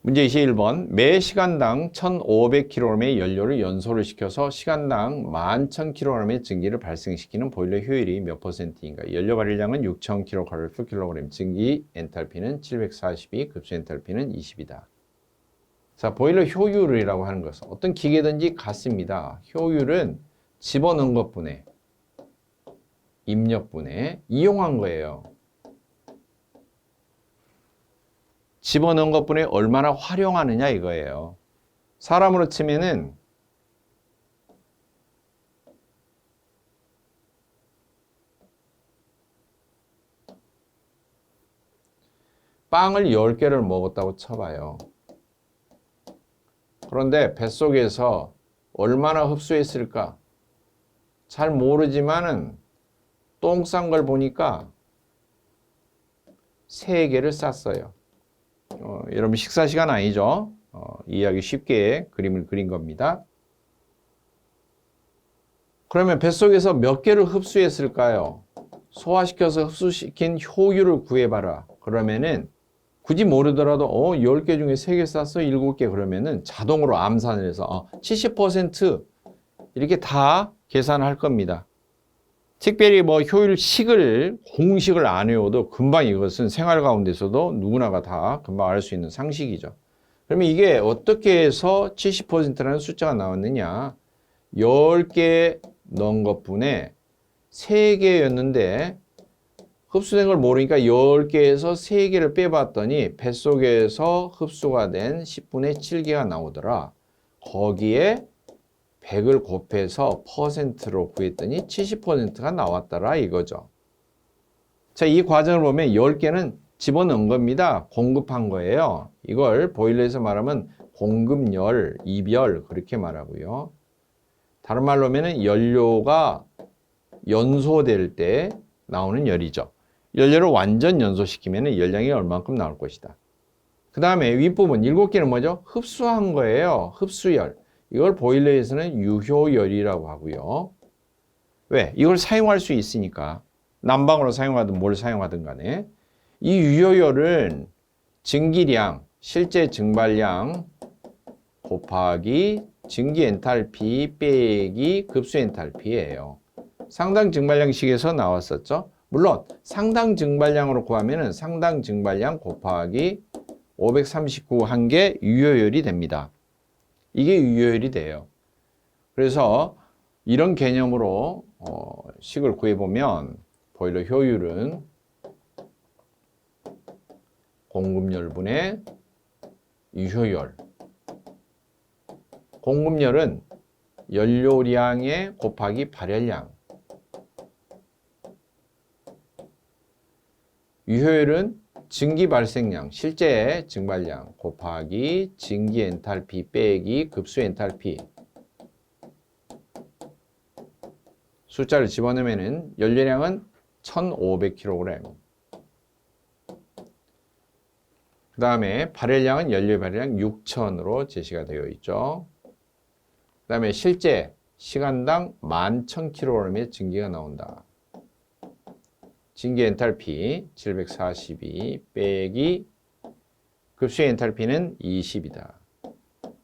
문제 21번. 매 시간당 1,500kg의 연료를 연소를 시켜서 시간당 11,000kg의 증기를 발생시키는 보일러 효율이 몇 %인가? 연료 발열량은 6,000kcal/kg, 증기 엔탈피는 742, 급수 엔탈피는 20이다. 자, 보일러 효율이라고 하는 것은 어떤 기계든지 같습니다. 효율은 집어넣은 것분에, 입력분에 이용한 거예요. 집어넣은 것분에 얼마나 활용하느냐 이거예요. 사람으로 치면은 빵을 10개를 먹었다고 쳐봐요. 그런데 뱃속에서 얼마나 흡수했을까? 잘 모르지만은 똥 싼 걸 보니까 3개를 쌌어요. 여러분 식사 시간 아니죠? 이해하기 쉽게 그림을 그린 겁니다. 그러면 뱃속에서 몇 개를 흡수했을까요? 소화시켜서 흡수시킨 효율을 구해봐라. 그러면은 굳이 모르더라도 10개 중에 3개 쌌어, 7개 그러면은 자동으로 암산을 해서 70% 이렇게 다 계산할 겁니다. 특별히 뭐 효율식을 공식을 안 외워도 금방 이것은 생활 가운데서도 누구나가 다 금방 알 수 있는 상식이죠. 그러면 이게 어떻게 해서 70%라는 숫자가 나왔느냐? 10개 넣은 것분에 3개였는데 흡수된 걸 모르니까 10개에서 3개를 빼봤더니 뱃속에서 흡수가 된 10분의 7개가 나오더라. 거기에 100을 곱해서 퍼센트로 구했더니 70%가 나왔더라 이거죠. 자, 이 과정을 보면 10개는 집어넣은 겁니다. 공급한 거예요. 이걸 보일러에서 말하면 공급열, 입열 그렇게 말하고요. 다른 말로 하면 연료가 연소될 때 나오는 열이죠. 연료를 완전 연소시키면 열량이 얼만큼 나올 것이다. 그 다음에 윗부분 7개는 뭐죠? 흡수한 거예요. 흡수열. 이걸 보일러에서는 유효열이라고 하고요. 왜? 이걸 사용할 수 있으니까. 난방으로 사용하든 뭘 사용하든 간에 이 유효열은 증기량, 실제 증발량 곱하기 증기 엔탈피 빼기 급수 엔탈피예요. 상당 증발량식에서 나왔었죠. 물론 상당 증발량으로 구하면 상당 증발량 곱하기 539 한 게 유효열이 됩니다. 이게 유효열이 돼요. 그래서 이런 개념으로 식을 구해보면 보일러 효율은 공급열분의 유효열. 공급열은 연료량에 곱하기 발열량. 유효열은 증기 발생량, 실제 증발량 곱하기 증기 엔탈피 빼기 급수 엔탈피. 숫자를 집어넣으면 연료량은 1,500kg. 그 다음에 발열량은 연료 발열량 6,000으로 제시가 되어 있죠. 그 다음에 실제 시간당 11,000kg의 증기가 나온다. 증기 엔탈피 742 빼기 급수의 엔탈피는 20이다.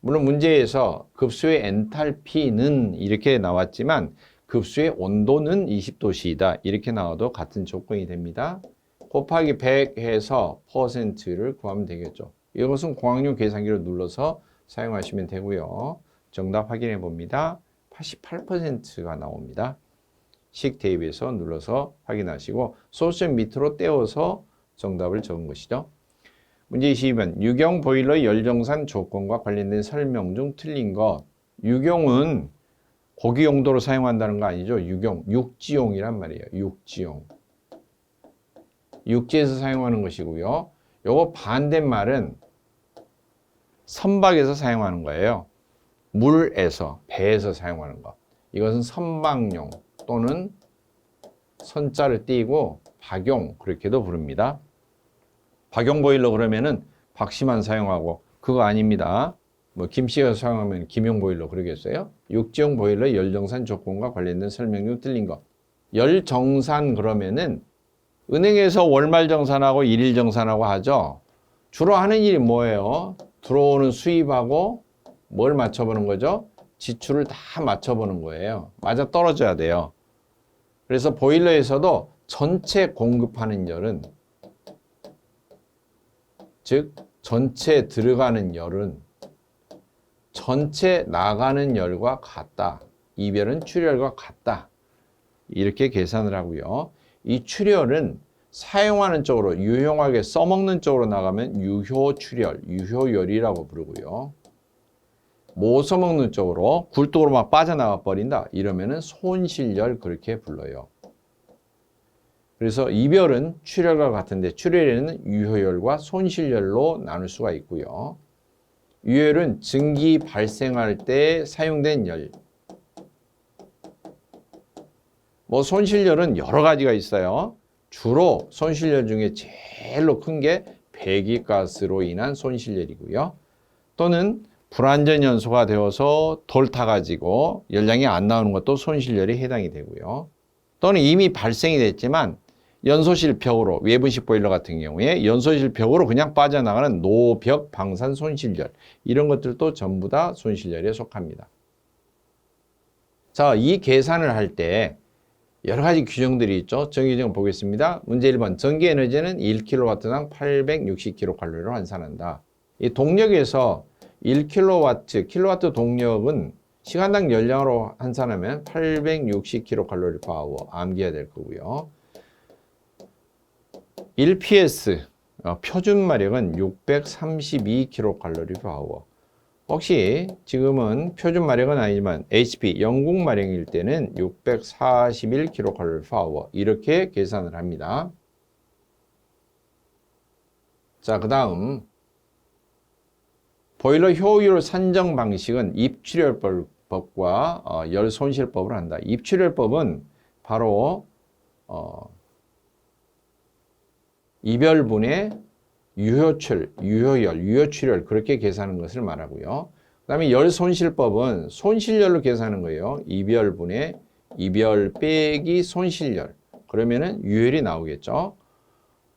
물론 문제에서 급수의 엔탈피는 이렇게 나왔지만 급수의 온도는 20도씨이다. 이렇게 나와도 같은 조건이 됩니다. 곱하기 100 해서 퍼센트를 구하면 되겠죠. 이것은 공학용 계산기를 눌러서 사용하시면 되고요. 정답 확인해 봅니다. 88%가 나옵니다. 식 대입해서 눌러서 확인하시고 소수점 밑으로 떼어서 정답을 적은 것이죠. 문제 22번. 유경 보일러 열정산 조건과 관련된 설명 중 틀린 것. 유경은 고기 용도로 사용한다는 거 아니죠. 유경, 육지용이란 말이에요. 육지용. 육지에서 사용하는 것이고요. 요거 반대말은 선박에서 사용하는 거예요. 물에서, 배에서 사용하는 것. 이것은 선박용 또는 선자를 띄고 박용 그렇게도 부릅니다. 박용 보일러 그러면은 박씨만 사용하고 그거 아닙니다. 뭐 김씨가 사용하면 김용 보일러 그러겠어요? 육지용 보일러 열정산 조건과 관련된 설명 중 틀린 것. 열정산 그러면은 은행에서 월말 정산하고 일일 정산하고 하죠. 주로 하는 일이 뭐예요? 들어오는 수입하고 뭘 맞춰보는 거죠? 지출을 다 맞춰보는 거예요. 맞아 떨어져야 돼요. 그래서 보일러에서도 전체 공급하는 열은, 즉 전체 들어가는 열은 전체 나가는 열과 같다. 이별은 출혈과 같다. 이렇게 계산을 하고요. 이 출혈은 사용하는 쪽으로 유용하게 써먹는 쪽으로 나가면 유효출혈, 유효열이라고 부르고요. 못 써먹는 쪽으로 굴뚝으로 막 빠져나가 버린다. 이러면은 손실열 그렇게 불러요. 그래서 이별은 출혈과 같은데 출혈에는 유효열과 손실열로 나눌 수가 있고요. 유효열은 증기 발생할 때 사용된 열. 뭐 손실열은 여러 가지가 있어요. 주로 손실열 중에 제일로 큰 게 배기가스로 인한 손실열이고요. 또는 불완전 연소가 되어서 돌 타가지고 열량이 안 나오는 것도 손실열에 해당이 되고요. 또는 이미 발생이 됐지만 연소실 벽으로, 외부식 보일러 같은 경우에 연소실 벽으로 그냥 빠져나가는 노벽 방산 손실열, 이런 것들도 전부 다 손실열에 속합니다. 자, 이 계산을 할 때 여러 가지 규정들이 있죠. 정의 규정 보겠습니다. 문제 1번, 전기 에너지는 1kW당 860kcal로 환산한다. 이 동력에서 1kW, 킬로와트 동력은 시간당 열량으로 환산하면 860kcal/h 암기해야 될 거고요. 1PS 표준 마력은 632kcal/h. 혹시 지금은 표준 마력은 아니지만 HP 영국 마력일 때는 641kcal/h 이렇게 계산을 합니다. 자, 그 다음 보일러 효율 산정 방식은 입출혈법과 열손실법을 한다. 입출혈법은 바로 이별분의 유효출, 유효열, 유효출혈 그렇게 계산하는 것을 말하고요. 그 다음에 열손실법은 손실열로 계산하는 거예요. 이별분의 이별 빼기 손실열. 그러면은 유효율이 나오겠죠.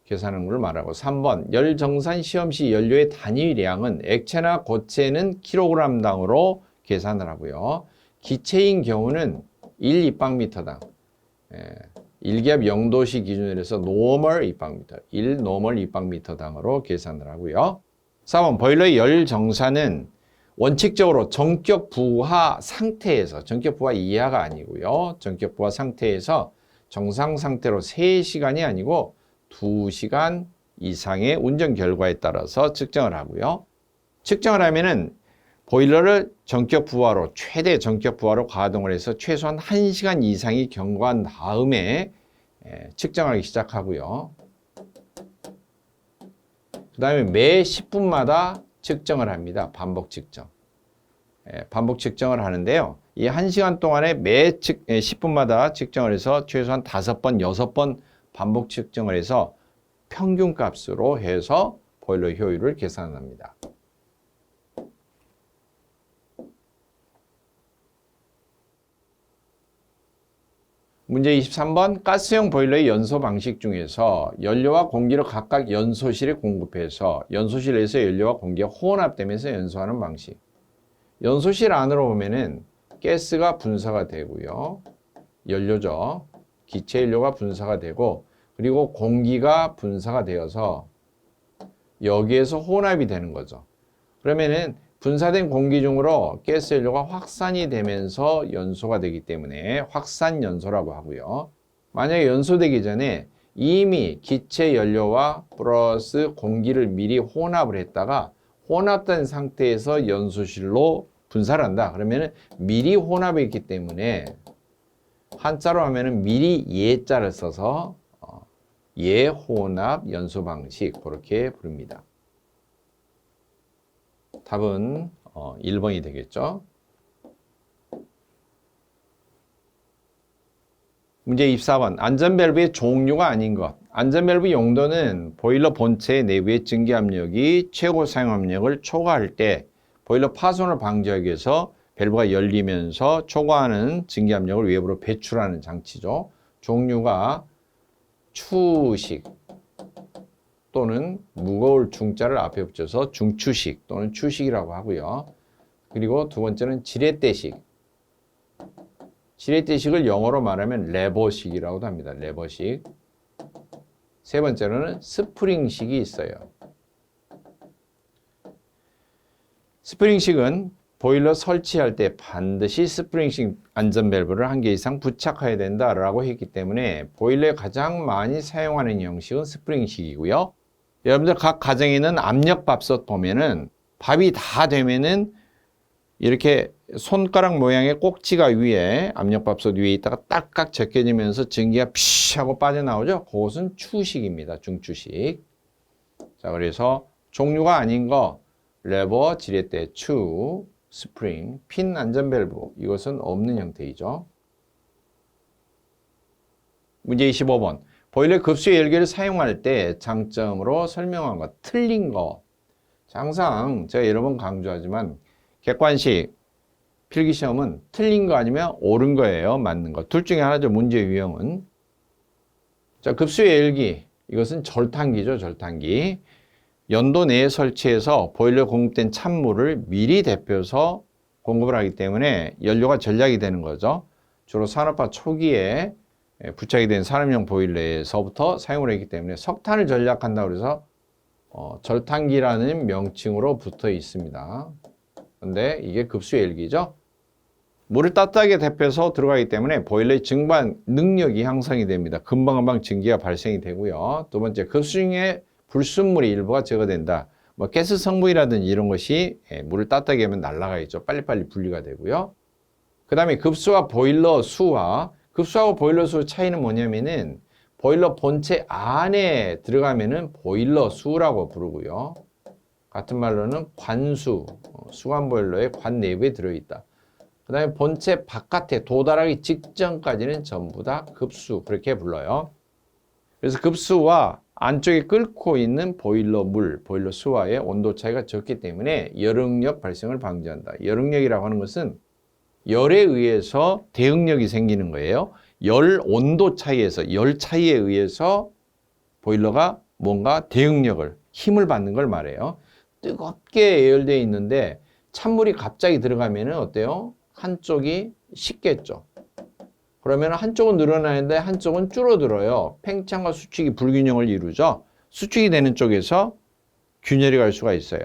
계산하는 걸 말하고 3번 열정산 시험시 연료의 단위량은 액체나 고체는 킬로그램당으로 계산을 하고요. 기체인 경우는 1입방미터당 1기압 0도씨 기준으로 해서 노멀 입방미터, 1노멀 입방미터당으로 계산을 하고요. 4번 보일러의 열정산은 원칙적으로 전격 부하 상태에서, 전격 부하 이하가 아니고요. 전격 부하 상태에서 정상 상태로 3시간이 아니고 2시간 이상의 운전 결과에 따라서 측정을 하고요. 측정을 하면은 보일러를 전격 부하로, 최대 전격 부하로 가동을 해서 최소한 1시간 이상이 경과한 다음에 측정하기 시작하고요. 그 다음에 매 10분마다 측정을 합니다. 반복 측정. 반복 측정을 하는데요. 이 1시간 동안에 매 10분마다 측정을 해서 최소한 5번, 6번 반복 측정을 해서 평균 값으로 해서 보일러 효율을 계산합니다. 문제 23번 가스형 보일러의 연소 방식 중에서 연료와 공기를 각각 연소실에 공급해서 연소실에서 연료와 공기가 혼합되면서 연소하는 방식. 연소실 안으로 보면은 가스가 분사가 되고요. 연료죠. 기체 연료가 분사가 되고 그리고 공기가 분사가 되어서 여기에서 혼합이 되는 거죠. 그러면은 분사된 공기 중으로 가스 연료가 확산이 되면서 연소가 되기 때문에 확산 연소라고 하고요. 만약에 연소되기 전에 이미 기체 연료와 플러스 공기를 미리 혼합을 했다가 혼합된 상태에서 연소실로 분사를 한다. 그러면은 미리 혼합했기 때문에 한자로 하면은 미리 예자를 써서 예혼합 연소 방식 그렇게 부릅니다. 답은 1번이 되겠죠. 문제 24번 안전밸브의 종류가 아닌 것. 안전밸브 용도는 보일러 본체 내부의 증기압력이 최고 사용압력을 초과할 때 보일러 파손을 방지하기 위해서 밸브가 열리면서 초과하는 증기압력을 외부로 배출하는 장치죠. 종류가 추식, 또는 무거울 중자를 앞에 붙여서 중추식 또는 추식이라고 하고요. 그리고 두 번째는 지렛대식. 지렛대식을 영어로 말하면 레버식이라고도 합니다. 레버식. 세 번째로는 스프링식이 있어요. 스프링식은 보일러 설치할 때 반드시 스프링식 안전밸브를 한 개 이상 부착해야 된다라고 했기 때문에 보일러에 가장 많이 사용하는 형식은 스프링식이고요. 여러분들 각 가정에 있는 압력밥솥 보면은 밥이 다 되면은 이렇게 손가락 모양의 꼭지가 위에 압력밥솥 위에 있다가 딱딱 제껴지면서 전기가 피쉬 하고 빠져나오죠. 그것은 추식입니다. 중추식. 자, 그래서 종류가 아닌 거 레버, 지렛대, 추, 스프링, 핀 안전밸브 이것은 없는 형태이죠. 문제 25번. 보일러 급수의 열기를 사용할 때 장점으로 설명한 것 틀린 거. 항상 제가 여러 번 강조하지만 객관식 필기시험은 틀린 거 아니면 옳은 거예요. 맞는 거. 둘 중에 하나죠. 문제 유형은. 자, 급수의 열기. 이것은 절탄기죠. 절탄기. 연도 내에 설치해서 보일러에 공급된 찬물을 미리 데펴서 공급을 하기 때문에 연료가 절약이 되는 거죠. 주로 산업화 초기에 부착이 된 산업용 보일러에서부터 사용을 했기 때문에 석탄을 절약한다고 해서 절탄기라는 명칭으로 붙어 있습니다. 근데 이게 급수의 열기죠. 물을 따뜻하게 데펴서 들어가기 때문에 보일러의 증발 능력이 향상이 됩니다. 금방금방 증기가 발생이 되고요. 두 번째, 급수 중에 불순물의 일부가 제거된다. 뭐 가스 성분이라든지 이런 것이 물을 따뜻하게 하면 날아가겠죠. 빨리빨리 분리가 되고요. 그 다음에 급수와 보일러 수와 급수하고 보일러 수 차이는 뭐냐면은 보일러 본체 안에 들어가면은 보일러 수라고 부르고요. 같은 말로는 관수, 수관 보일러의 관 내부에 들어있다. 그 다음에 본체 바깥에 도달하기 직전까지는 전부 다 급수 그렇게 불러요. 그래서 급수와 안쪽에 끓고 있는 보일러 물, 보일러 수와의 온도 차이가 적기 때문에 열응력 발생을 방지한다. 열응력이라고 하는 것은 열에 의해서 대응력이 생기는 거예요. 열 온도 차이에서, 열 차이에 의해서 보일러가 뭔가 대응력을, 힘을 받는 걸 말해요. 뜨겁게 예열되어 있는데 찬물이 갑자기 들어가면 어때요? 한쪽이 식겠죠. 그러면 한쪽은 늘어나는데 한쪽은 줄어들어요. 팽창과 수축이 불균형을 이루죠. 수축이 되는 쪽에서 균열이 갈 수가 있어요.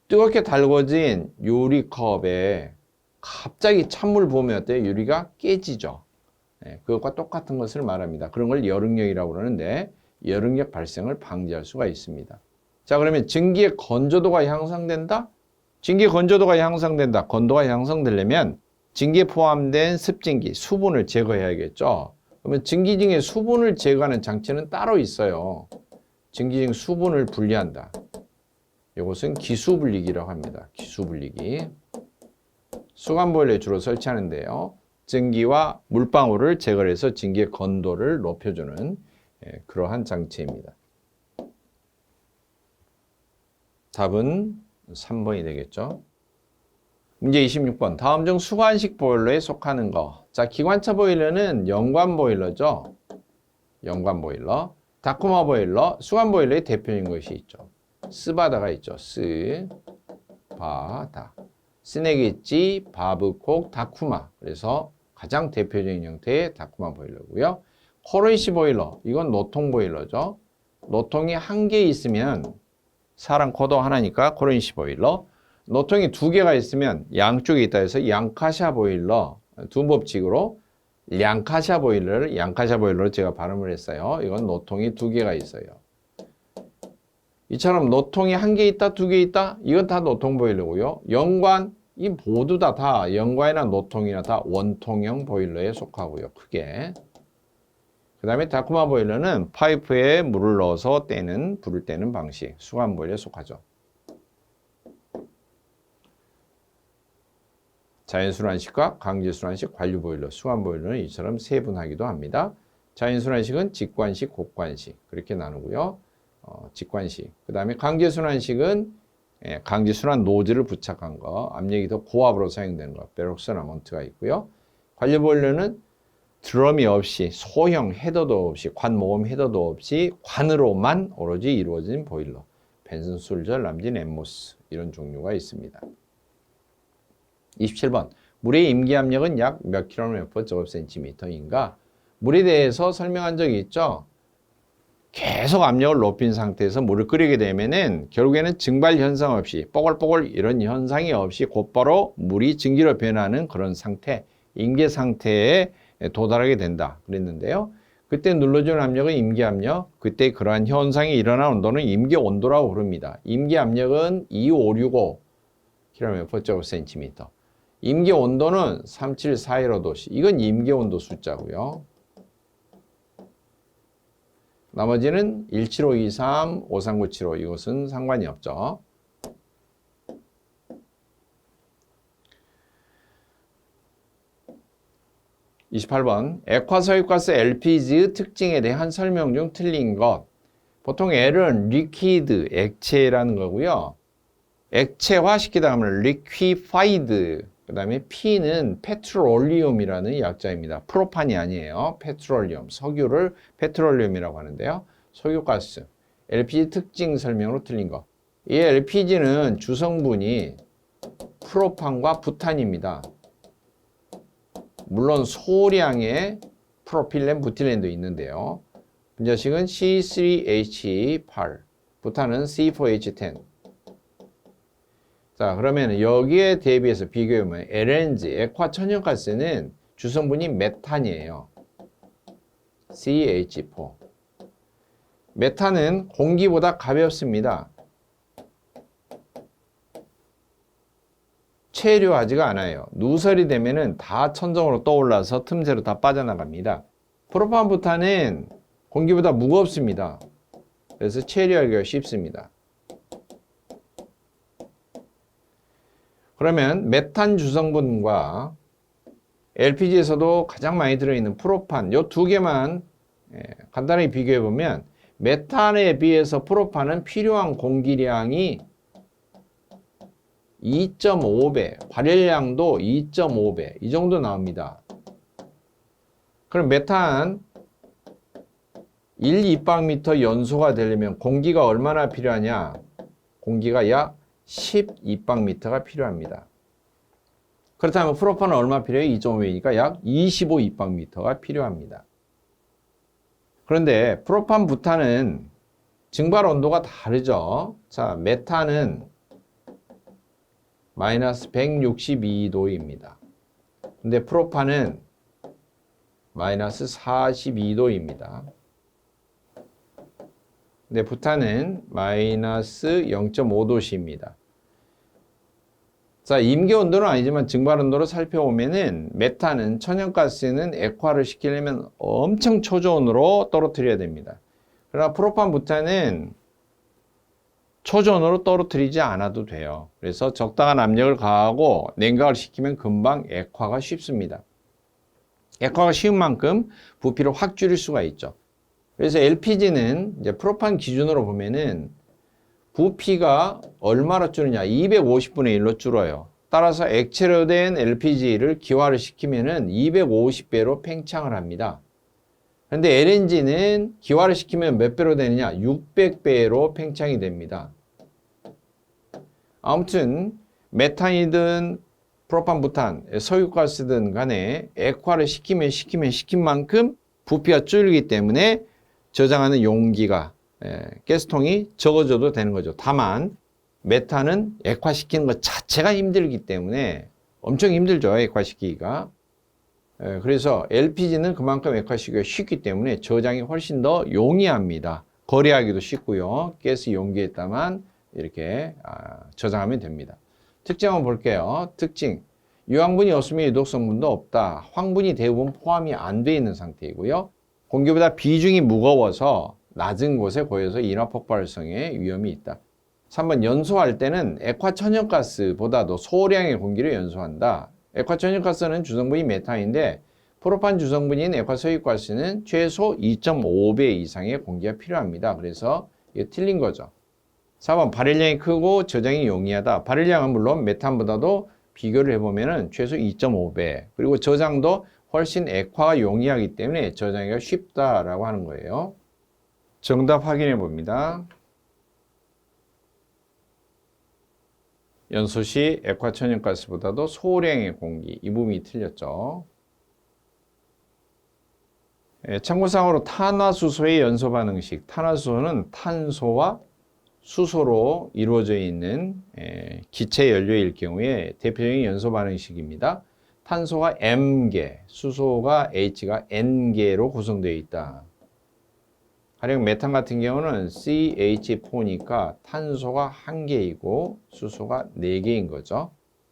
뜨겁게 달궈진 유리컵에 갑자기 찬물 부으면 어때요? 유리가 깨지죠. 그것과 똑같은 것을 말합니다. 그런 걸 열응력이라고 그러는데 열응력 발생을 방지할 수가 있습니다. 자, 그러면 증기의 건조도가 향상된다? 증기의 건조도가 향상된다. 건도가 향상되려면 증기에 포함된 습증기, 수분을 제거해야겠죠. 그러면 증기 중에 수분을 제거하는 장치는 따로 있어요. 증기 중 수분을 분리한다. 이것은 기수분리기라고 합니다. 기수분리기. 수관 보일러에 주로 설치하는데요. 증기와 물방울을 제거해서 증기의 건도를 높여주는 그러한 장치입니다. 답은 3번이 되겠죠. 문제 26번. 다음 중 수관식 보일러에 속하는 거. 자, 기관차 보일러는 연관 보일러죠. 연관 보일러. 다쿠마 보일러, 수관 보일러의 대표인 것이 있죠. 스바다가 있죠. 스바다. 스네기지, 바브콕, 다쿠마. 그래서 가장 대표적인 형태의 다쿠마 보일러고요. 코로이시 보일러. 이건 노통 보일러죠. 노통이 한 개 있으면 사람 코도 하나니까 코로이시 보일러. 노통이 두 개가 있으면 양쪽에 있다 해서 양카샤 보일러. 두 법칙으로 양카샤 보일러를 제가 발음을 했어요. 이건 노통이 두 개가 있어요. 이처럼 노통이 한 개 있다, 두 개 있다. 이건 다 노통 보일러고요. 연관, 이 모두 다 연관이나 노통이나 다 원통형 보일러에 속하고요. 크게. 그 다음에 다쿠마 보일러는 파이프에 물을 넣어서 불을 떼는 방식. 수관 보일러에 속하죠. 자연순환식과 강제순환식 관류 보일러, 수관 보일러는 이처럼 세분하기도 합니다. 자연순환식은 직관식, 곡관식 그렇게 나누고요. 직관식. 그 다음에 강제순환식은 강제순환 노즐을 부착한 거, 압력이 더 고압으로 사용되는 거, 베록스 라몬트가 있고요. 관류 보일러는 드럼이 없이 소형 헤더도 없이 관모음 헤더도 없이 관으로만 오로지 이루어진 보일러. 벤슨 술절 남진 엠모스 이런 종류가 있습니다. 27번 물의 임기압력은 약 몇 km/제곱센티미터인가? 물에 대해서 설명한 적이 있죠. 계속 압력을 높인 상태에서 물을 끓이게 되면은 결국에는 증발 현상 없이 뽀글뽀글 이런 현상이 없이 곧바로 물이 증기로 변하는 그런 상태, 임계 상태에 도달하게 된다 그랬는데요. 그때 눌러주는 압력은 임기압력, 그때 그러한 현상이 일어난 온도는 임기온도라고 부릅니다. 임기압력은 2565 km/제곱센티미터. 임기온도는 37415도씨. 이건 임기온도 숫자고요. 나머지는 17523, 53975 이것은 상관이 없죠. (28번) 액화서유가스 LPG의 특징에 대한 설명 중 틀린 것. 보통 L은 리퀴드, 액체라는 거고요. 액체화 시키다 하면 liquefied, 그 다음에 P는 페트롤리움이라는 약자입니다. 프로판이 아니에요. 페트롤리움, 석유를 페트롤리움이라고 하는데요. 석유가스, LPG 특징 설명으로 틀린 거. 이 LPG는 주성분이 프로판과 부탄입니다. 물론 소량의 프로필렌, 부틸렌도 있는데요. 분자식은 C3H8, 부탄은 C4H10. 자, 그러면 여기에 대비해서 비교해보면 LNG, 액화천연가스는 주성분이 메탄이에요. CH4. 메탄은 공기보다 가볍습니다. 체류하지가 않아요. 누설이 되면은 다 천정으로 떠올라서 틈새로 다 빠져나갑니다. 프로판부탄은 공기보다 무겁습니다. 그래서 체류하기가 쉽습니다. 그러면 메탄 주성분과 LPG에서도 가장 많이 들어있는 프로판, 이 두 개만 간단하게 비교해보면 메탄에 비해서 프로판은 필요한 공기량이 2.5배, 발열량도 2.5배 이 정도 나옵니다. 그럼 메탄 1입방미터 연소가 되려면 공기가 얼마나 필요하냐? 공기가 약 10입방미터가 필요합니다. 그렇다면 프로판은 얼마 필요해요? 2.5배니까 약 25입방미터가 필요합니다. 그런데 프로판, 부탄은 증발 온도가 다르죠. 자, 메탄은 마이너스 162도입니다. 근데 프로판은 마이너스 42도입니다. 근데 부탄은 마이너스 0.5도씨입니다. 자, 임계온도는 아니지만 증발온도를 살펴보면은 메탄은, 천연가스는 액화를 시키려면 엄청 초저온으로 떨어뜨려야 됩니다. 그러나 프로판, 부탄은 초저온으로 떨어뜨리지 않아도 돼요. 그래서 적당한 압력을 가하고 냉각을 시키면 금방 액화가 쉽습니다. 액화가 쉬운 만큼 부피를 확 줄일 수가 있죠. 그래서 LPG는 이제 프로판 기준으로 보면은 부피가 얼마나 줄느냐? 250분의 1로 줄어요. 따라서 액체로 된 LPG를 기화를 시키면은 250배로 팽창을 합니다. 그런데 LNG는 기화를 시키면 몇 배로 되느냐? 600배로 팽창이 됩니다. 아무튼 메탄이든 프로판, 부탄, 석유가스든 간에 액화를 시킨 만큼 부피가 줄기 때문에 저장하는 용기가, 가스통이 적어져도 되는 거죠. 다만 메탄은 액화시키는 것 자체가 힘들기 때문에 엄청 힘들죠. 액화시키기가. 그래서 LPG는 그만큼 액화시키기가 쉽기 때문에 저장이 훨씬 더 용이합니다. 거래하기도 쉽고요. 가스 용기에다만 이렇게 저장하면 됩니다. 특징 한번 볼게요. 특징. 유황분이 없으면 유독 성분도 없다. 황분이 대부분 포함이 안 돼 있는 상태이고요. 공기보다 비중이 무거워서 낮은 곳에 고여서 인화 폭발성의 위험이 있다. 3번 연소할 때는 액화천연가스보다도 소량의 공기를 연소한다. 액화천연가스는 주성분이 메탄인데 프로판 주성분인 액화석유가스는 최소 2.5배 이상의 공기가 필요합니다. 그래서 이게 틀린 거죠. 4번 발열량이 크고 저장이 용이하다. 발열량은 물론 메탄보다도 비교를 해보면 최소 2.5배, 그리고 저장도 훨씬 액화가 용이하기 때문에 저장하기가 쉽다라고 하는 거예요. 정답 확인해 봅니다. 연소 시 액화천연가스보다도 소량의 공기, 이 부분이 틀렸죠. 참고사항으로 탄화수소의 연소 반응식, 탄화수소는 탄소와 수소로 이루어져 있는 기체 연료일 경우에 대표적인 연소 반응식입니다. 탄소가 M개, 수소가 H가 N개로 구성되어 있다. 가령 메탄 같은 경우는 CH4니까 탄소가 1개이고 수소가 4개인 거죠.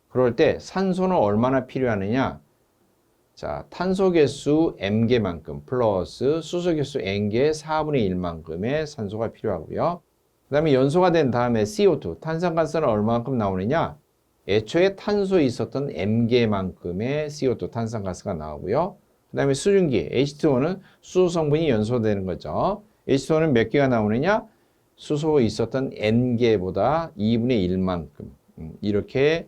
그럴 때 산소는 얼마나 필요하느냐? 자, 탄소 개수 M개만큼 플러스 수소 개수 N개의 4분의 1만큼의 산소가 필요하고요. 그 다음에 연소가 된 다음에 CO2, 탄산가스는 얼마만큼 나오느냐? 애초에 탄소에 있었던 M개만큼의 CO2, 탄산가스가 나오고요. 그 다음에 수증기, H2O는 수소 성분이 연소되는 거죠. H2O는 몇 개가 나오느냐? 수소에 있었던 N개보다 2분의 1만큼 이렇게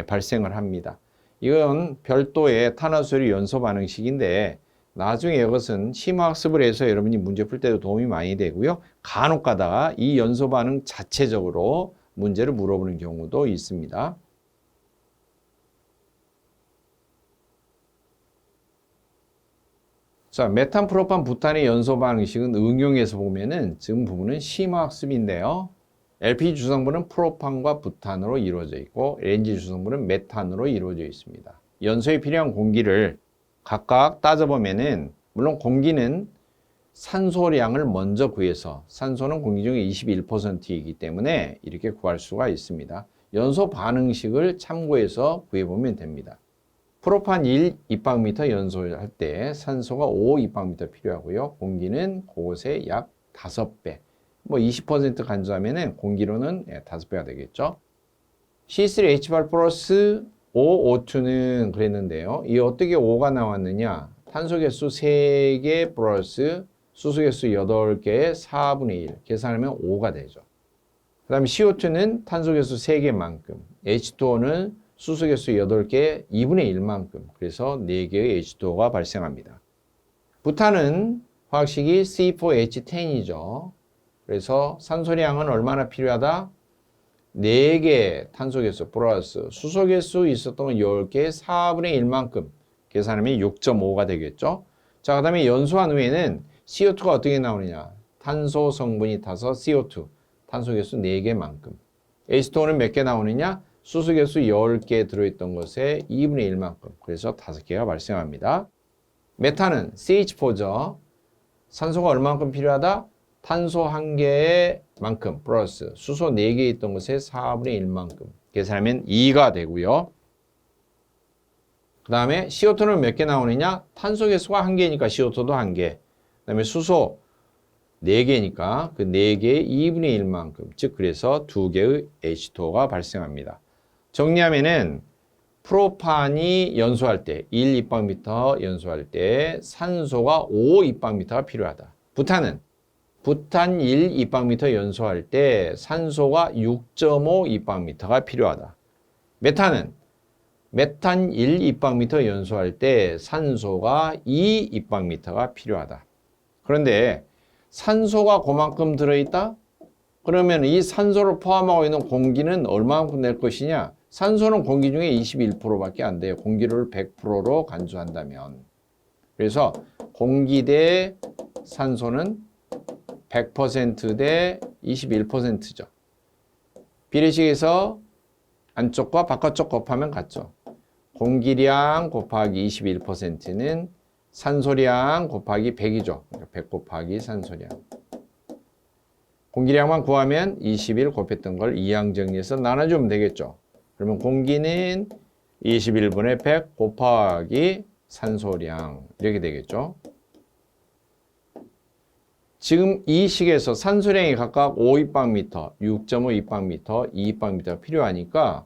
발생을 합니다. 이건 별도의 탄화수소 연소 반응식인데 나중에 이것은 심화학습을 해서 여러분이 문제 풀 때도 도움이 많이 되고요. 간혹 가다가 이 연소 반응 자체적으로 문제를 물어보는 경우도 있습니다. 자, 메탄, 프로판, 부탄의 연소 반응식은 응용해서 보면은 지금 부분은 심화학습인데요. LPG 주성분은 프로판과 부탄으로 이루어져 있고 LNG 주성분은 메탄으로 이루어져 있습니다. 연소에 필요한 공기를 각각 따져보면은 물론 공기는 산소량을 먼저 구해서 산소는 공기 중에 21%이기 때문에 이렇게 구할 수가 있습니다. 연소 반응식을 참고해서 구해보면 됩니다. 프로판 1 입방미터 연소할 때 산소가 5 입방미터 필요하고요. 공기는 그것의 약 5배. 뭐 20% 간주하면은 공기로는 5배가 되겠죠. C3H8 플러스 O2는 그랬는데요. 이 어떻게 5가 나왔느냐? 탄소 개수 3개 플러스 수소 개수 8개의 4분의 1 계산하면 5가 되죠. 그 다음에 CO2는 탄소 개수 3개만큼, H2O는 수소 개수 8개 2분의 1만큼, 그래서 4개의 H2O가 발생합니다. 부탄은 화학식이 C4H10이죠. 그래서 산소량은 얼마나 필요하다? 4개 탄소 개수 플러스 수소 개수 있었던 건 10개 4분의 1만큼 계산하면 6.5가 되겠죠. 자, 그 다음에 연소한 후에는 CO2가 어떻게 나오느냐? 탄소 성분이 타서 CO2, 탄소 개수 4개만큼. H2O는 몇 개 나오느냐? 수소 개수 10개 들어있던 것에 2분의 1만큼. 그래서 5개가 발생합니다. 메탄은 CH4죠. 산소가 얼마만큼 필요하다? 탄소 1개의 만큼 플러스 수소 4개 있던 것에 4분의 1만큼 계산하면 2가 되고요. 그 다음에 CO2는 몇 개 나오느냐? 탄소 개수가 1개니까 CO2도 1개. 그 다음에 수소 4개니까 그 4개의 2분의 1만큼, 즉 그래서 2개의 H2O가 발생합니다. 정리하면은 프로판이 연소할 때 1 입방미터 연소할 때 산소가 5 입방미터가 필요하다. 부탄은 부탄 1 입방미터 연소할 때 산소가 6.5 입방미터가 필요하다. 메탄은 메탄 1 입방미터 연소할 때 산소가 2 입방미터가 필요하다. 그런데 산소가 그만큼 들어있다? 그러면 이 산소를 포함하고 있는 공기는 얼마만큼 낼 것이냐? 산소는 공기 중에 21%밖에 안 돼요. 공기를 100%로 간주한다면. 그래서 공기 대 산소는 100% 대 21%죠. 비례식에서 안쪽과 바깥쪽 곱하면 같죠. 공기량 곱하기 21%는 산소량 곱하기 100이죠. 100 곱하기 산소량. 공기량만 구하면 21 곱했던 걸 이항 정리해서 나눠주면 되겠죠. 그러면 공기는 21분의 100 곱하기 산소량 이렇게 되겠죠. 지금 이 식에서 산소량이 각각 5입방미터, 6.5입방미터, 2입방미터가 필요하니까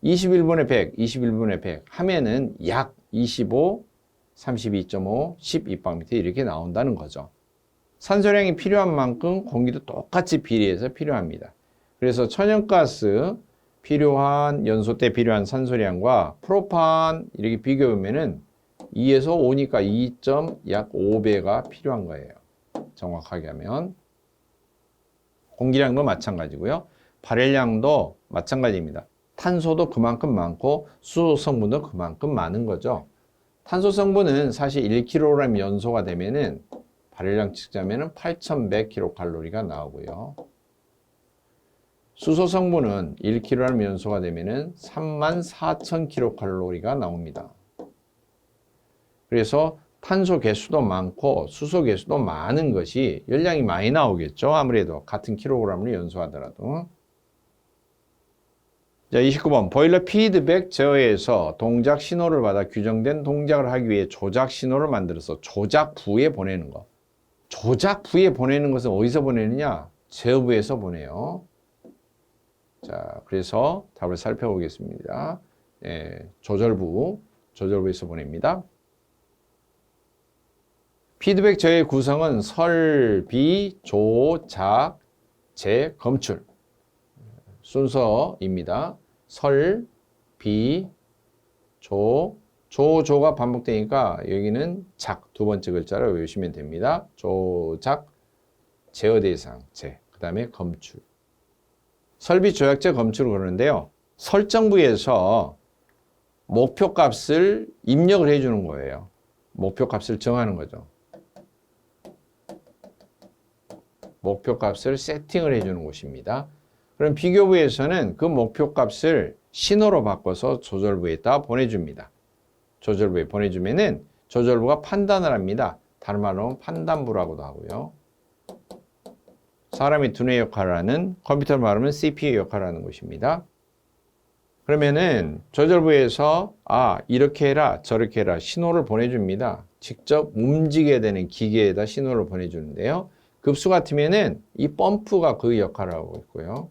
21분의 100, 21분의 100 하면은 약 25, 32.5, 12입방미터 이렇게 나온다는 거죠. 산소량이 필요한 만큼 공기도 똑같이 비례해서 필요합니다. 그래서 천연가스 필요한 연소 때 필요한 산소량과 프로판 이렇게 비교하면은 2에서 5니까 2약 5배가 필요한 거예요. 정확하게 하면. 공기량도 마찬가지고요. 발열량도 마찬가지입니다. 탄소도 그만큼 많고 수소 성분도 그만큼 많은 거죠. 탄소 성분은 사실 1kg 연소가 되면은 발열량 측정하면은 8,100kcal가 나오고요. 수소 성분은 1kg 연소가 되면은 34,000kcal가 나옵니다. 그래서 탄소 개수도 많고 수소 개수도 많은 것이 열량이 많이 나오겠죠. 아무래도 같은 킬로그램을 연소하더라도. 자, 29번 보일러 피드백 제어에서 동작 신호를 받아 규정된 동작을 하기 위해 조작 신호를 만들어서 조작부에 보내는 것. 조작부에 보내는 것은 어디서 보내느냐? 제어부에서 보내요. 자, 그래서 답을 살펴보겠습니다. 조절부에서 보냅니다. 피드백 제어의 구성은 설비, 조작, 재, 검출 순서입니다. 설, 비, 조가 반복되니까 여기는 작, 두 번째 글자를 외우시면 됩니다. 조작, 제어 대상, 재, 그 다음에 검출. 설비, 조작, 재, 검출을 그러는데요. 설정부에서 목표값을 입력을 해주는 거예요. 목표값을 정하는 거죠. 목표값을 세팅을 해주는 곳입니다. 그럼 비교부에서는 그 목표값을 신호로 바꿔서 조절부에다 보내줍니다. 조절부에 보내주면은 조절부가 판단을 합니다. 다른 말로 하면 판단부라고도 하고요. 사람이 두뇌 역할을 하는, 컴퓨터로 말하면 CPU 역할을 하는 곳입니다. 그러면은 조절부에서 이렇게 해라 저렇게 해라 신호를 보내줍니다. 직접 움직여야 되는 기계에다 신호를 보내주는데요. 급수 같으면은 이 펌프가 그 역할을 하고 있고요.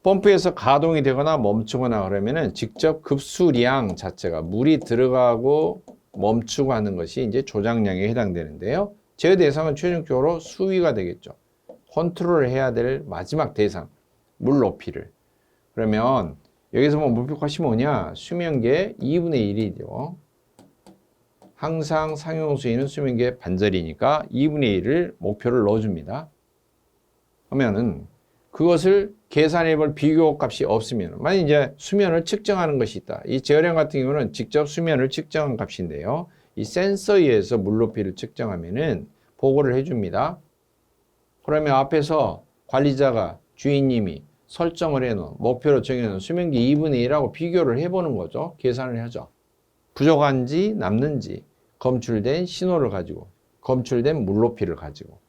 펌프에서 가동이 되거나 멈추거나 그러면은 직접 급수량 자체가 물이 들어가고 멈추고 하는 것이 이제 조작량에 해당되는데요. 제어 대상은 최종적으로 수위가 되겠죠. 컨트롤을 해야 될 마지막 대상, 물 높이를. 그러면 여기서 목표값이 뭐냐? 수면계 2분의 1이죠. 항상 상용수위는 수면계 반절이니까 2분의 1을 목표를 넣어줍니다. 그러면은 그것을 계산해 볼 비교 값이 없으면, 만약 이제 수면을 측정하는 것이 있다. 이 제어량 같은 경우는 직접 수면을 측정한 값인데요. 이 센서에 의해서 물 높이를 측정하면은 보고를 해줍니다. 그러면 앞에서 관리자가 주인님이 설정을 해놓은 목표로 정해놓은 수면계 2분의 1하고 비교를 해보는 거죠. 계산을 하죠. 부족한지 남는지 검출된 신호를 가지고 검출된 물 높이를 가지고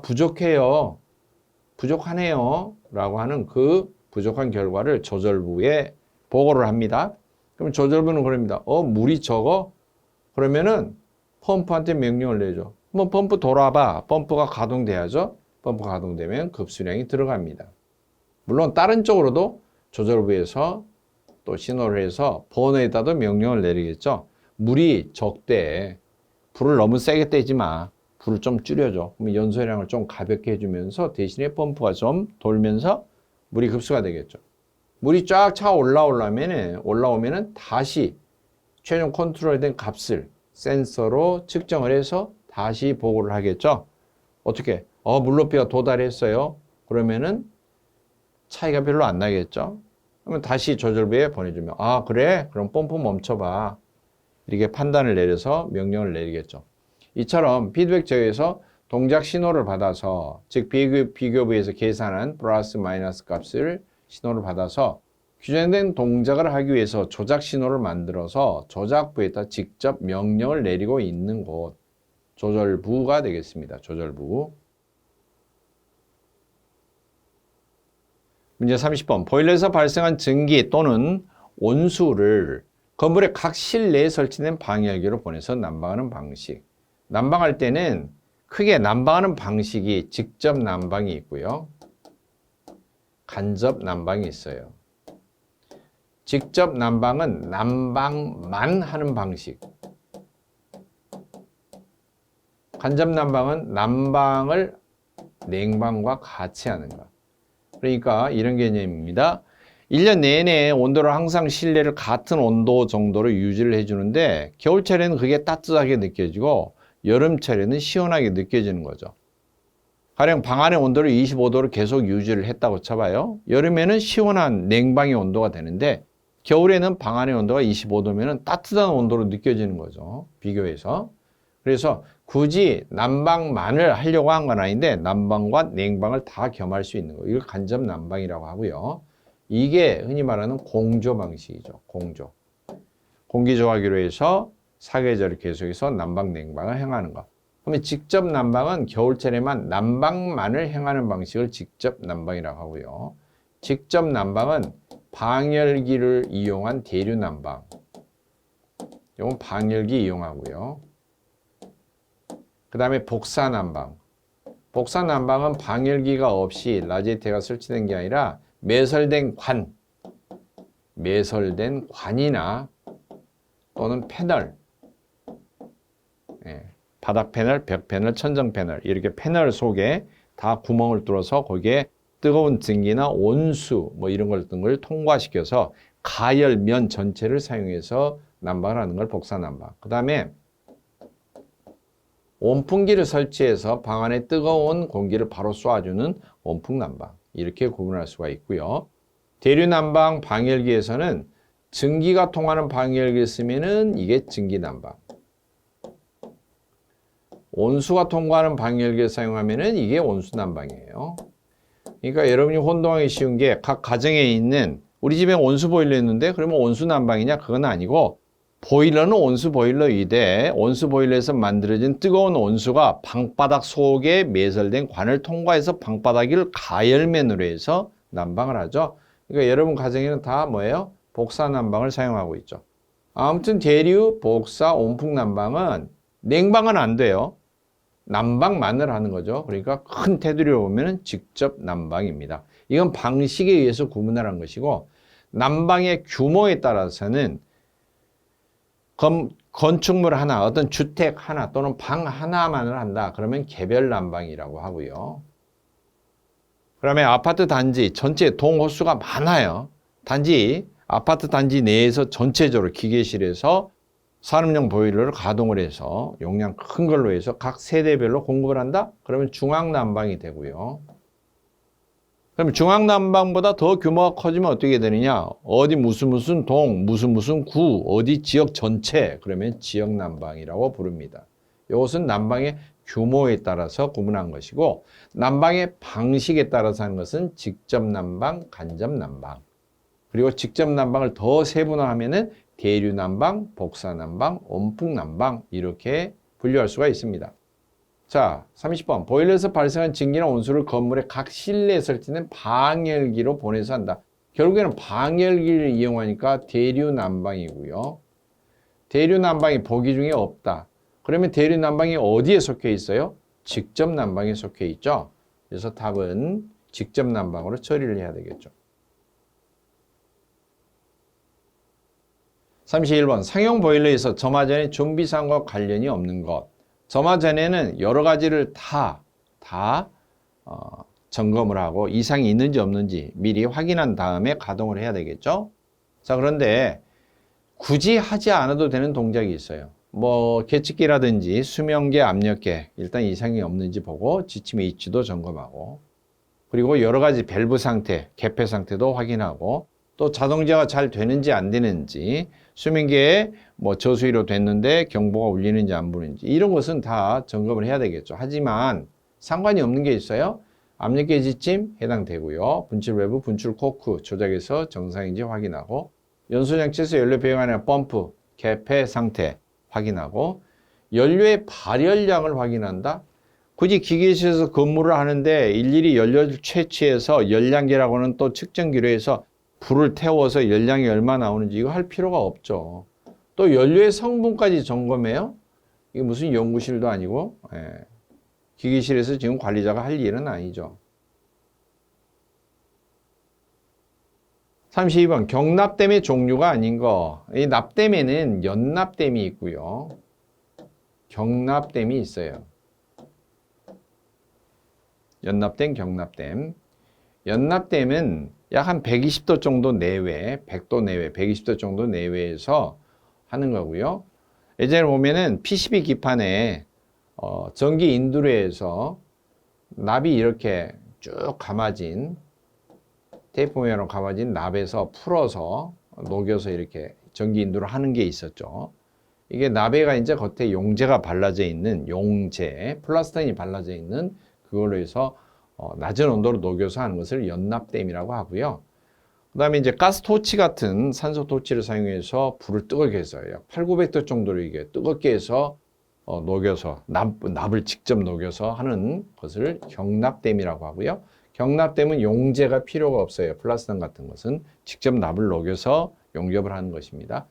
부족해요. 부족하네요. 라고 하는 그 부족한 결과를 조절부에 보고를 합니다. 그럼 조절부는 그럽니다. 물이 적어? 그러면은 펌프한테 명령을 내죠. 뭐 펌프 돌아봐. 펌프가 가동돼야죠. 펌프가 가동되면 급수량이 들어갑니다. 물론 다른 쪽으로도 조절부에서 또 신호를 해서 버너에다도 명령을 내리겠죠. 물이 적대. 불을 너무 세게 떼지 마. 불을 좀 줄여줘. 그럼 연소량을 좀 가볍게 해주면서 대신에 펌프가 좀 돌면서 물이 흡수가 되겠죠. 물이 쫙 차 올라오면은 다시 최종 컨트롤된 값을 센서로 측정을 해서 다시 보고를 하겠죠. 어떻게? 물높이가 도달했어요. 그러면은 차이가 별로 안 나겠죠. 그러면 다시 조절부에 보내주면 그래? 그럼 펌프 멈춰봐. 이렇게 판단을 내려서 명령을 내리겠죠. 이처럼 피드백 제어에서 동작 신호를 받아서, 즉 비교부에서 계산한 플러스 마이너스 값을 신호를 받아서 규정된 동작을 하기 위해서 조작 신호를 만들어서 조작부에다 직접 명령을 내리고 있는 곳, 조절부가 되겠습니다. 조절부. 문제 30번. 보일러에서 발생한 증기 또는 온수를 건물의 각 실내에 설치된 방열기로 보내서 난방하는 방식. 난방할 때는 크게 난방하는 방식이 직접 난방이 있고요. 간접 난방이 있어요. 직접 난방은 난방만 하는 방식. 간접 난방은 난방을 냉방과 같이 하는 것. 그러니까 이런 개념입니다. 1년 내내 온도를 항상 실내를 같은 온도 정도로 유지를 해주는데 겨울철에는 그게 따뜻하게 느껴지고 여름철에는 시원하게 느껴지는 거죠. 가령 방 안의 온도를 25도로 계속 유지를 했다고 쳐봐요. 여름에는 시원한 냉방의 온도가 되는데 겨울에는 방 안의 온도가 25도면 따뜻한 온도로 느껴지는 거죠. 비교해서. 그래서 굳이 난방만을 하려고 한 건 아닌데 난방과 냉방을 다 겸할 수 있는 거. 이걸 간접 난방이라고 하고요. 이게 흔히 말하는 공조 방식이죠. 공조. 공기조화기로 해서 사계절을 계속해서 난방, 냉방을 행하는 것. 그러면 직접 난방은 겨울철에만 난방만을 행하는 방식을 직접 난방이라고 하고요. 직접 난방은 방열기를 이용한 대류 난방. 이건 방열기 이용하고요. 그 다음에 복사 난방. 복사 난방은 방열기가 없이 라지에이터가 설치된 게 아니라 매설된 관이나 또는 패널, 바닥 패널, 벽 패널, 천정 패널 이렇게 패널 속에 다 구멍을 뚫어서 거기에 뜨거운 증기나 온수 뭐 이런 걸 통과시켜서 가열면 전체를 사용해서 난방을 하는 걸 복사 난방. 그 다음에 온풍기를 설치해서 방 안에 뜨거운 공기를 바로 쏴주는 온풍 난방. 이렇게 구분할 수가 있고요. 대류 난방 방열기에서는 증기가 통하는 방열기를 쓰면은 이게 증기 난방. 온수가 통과하는 방열기를 사용하면은 이게 온수 난방이에요. 그러니까 여러분이 혼동하기 쉬운 게 각 가정에 있는 우리 집에 온수 보일러 있는데 그러면 온수 난방이냐? 그건 아니고 보일러는 온수 보일러이되 온수 보일러에서 만들어진 뜨거운 온수가 방바닥 속에 매설된 관을 통과해서 방바닥을 가열면으로 해서 난방을 하죠. 그러니까 여러분 가정에는 다 뭐예요? 복사 난방을 사용하고 있죠. 아무튼 대류, 복사, 온풍 난방은 냉방은 안 돼요. 난방만을 하는 거죠. 그러니까 큰 테두리로 보면 직접 난방입니다. 이건 방식에 의해서 구분하는 것이고 난방의 규모에 따라서는 건축물 하나, 어떤 주택 하나 또는 방 하나만을 한다. 그러면 개별 난방이라고 하고요. 그러면 아파트 단지 전체 동호수가 많아요. 단지 아파트 단지 내에서 전체적으로 기계실에서 산업용 보일러를 가동을 해서 용량 큰 걸로 해서 각 세대별로 공급을 한다? 그러면 중앙난방이 되고요. 그럼 중앙난방보다 더 규모가 커지면 어떻게 되느냐? 어디 무슨 동, 무슨 구, 어디 지역 전체, 그러면 지역난방이라고 부릅니다. 이것은 난방의 규모에 따라서 구분한 것이고 난방의 방식에 따라서 하는 것은 직접난방, 간접난방. 그리고 직접난방을 더 세분화하면은 대류난방, 복사난방, 온풍난방 이렇게 분류할 수가 있습니다. 자, 30번. 보일러에서 발생한 증기나 온수를 건물의 각 실내에 설치된 방열기로 보내서 한다. 결국에는 방열기를 이용하니까 대류난방이고요. 대류난방이 보기 중에 없다. 그러면 대류난방이 어디에 속해 있어요? 직접난방에 속해 있죠. 그래서 답은 직접난방으로 처리를 해야 되겠죠. 31번. 상용 보일러에서 점화전에 준비사항과 관련이 없는 것. 점화전에는 여러 가지를 다 점검을 하고 이상이 있는지 없는지 미리 확인한 다음에 가동을 해야 되겠죠. 자, 그런데 굳이 하지 않아도 되는 동작이 있어요. 뭐 계측기라든지 수명계, 압력계 일단 이상이 없는지 보고 지침의 이치도 점검하고 그리고 여러 가지 밸브 상태, 개폐 상태도 확인하고 또 자동제어가 잘 되는지 안 되는지 수명계에 뭐 저수위로 됐는데 경보가 울리는지 안 부는지 이런 것은 다 점검을 해야 되겠죠. 하지만 상관이 없는 게 있어요. 압력계 지침 해당되고요. 분출 밸브, 분출 코크 조작해서 정상인지 확인하고 연소장치에서 연료 배양하는 펌프, 개폐 상태 확인하고 연료의 발열량을 확인한다. 굳이 기계실에서 근무를 하는데 일일이 연료를 채취해서 열량계라고 하는 또 측정기로 해서 불을 태워서 열량이 얼마 나오는지 이거 할 필요가 없죠. 또 연료의 성분까지 점검해요? 이게 무슨 연구실도 아니고 기계실에서 지금 관리자가 할 일은 아니죠. 32번 경납댐의 종류가 아닌 거. 이 납댐에는 연납댐이 있고요. 경납댐이 있어요. 연납댐, 경납댐. 연납댐은 약 한 120도 정도 내외, 100도 내외, 120도 정도 내외에서 하는 거고요. 예전에 보면은 PCB 기판에 전기 인두레에서 납이 이렇게 쭉 감아진 테이프 모양으로 감아진 납에서 풀어서 녹여서 이렇게 전기 인두를 하는 게 있었죠. 이게 납에가 이제 겉에 용제가 발라져 있는 용제, 플라스타인이 발라져 있는 그걸로 해서 낮은 온도로 녹여서 하는 것을 연납댐이라고 하고요. 그 다음에 이제 가스토치 같은 산소 토치를 사용해서 불을 뜨겁게 해서 약 8,900도 정도로 이게 뜨겁게 해서 녹여서 납을 직접 녹여서 하는 것을 경납댐이라고 하고요. 경납댐은 용제가 필요가 없어요. 플라스탄 같은 것은 직접 납을 녹여서 용접을 하는 것입니다.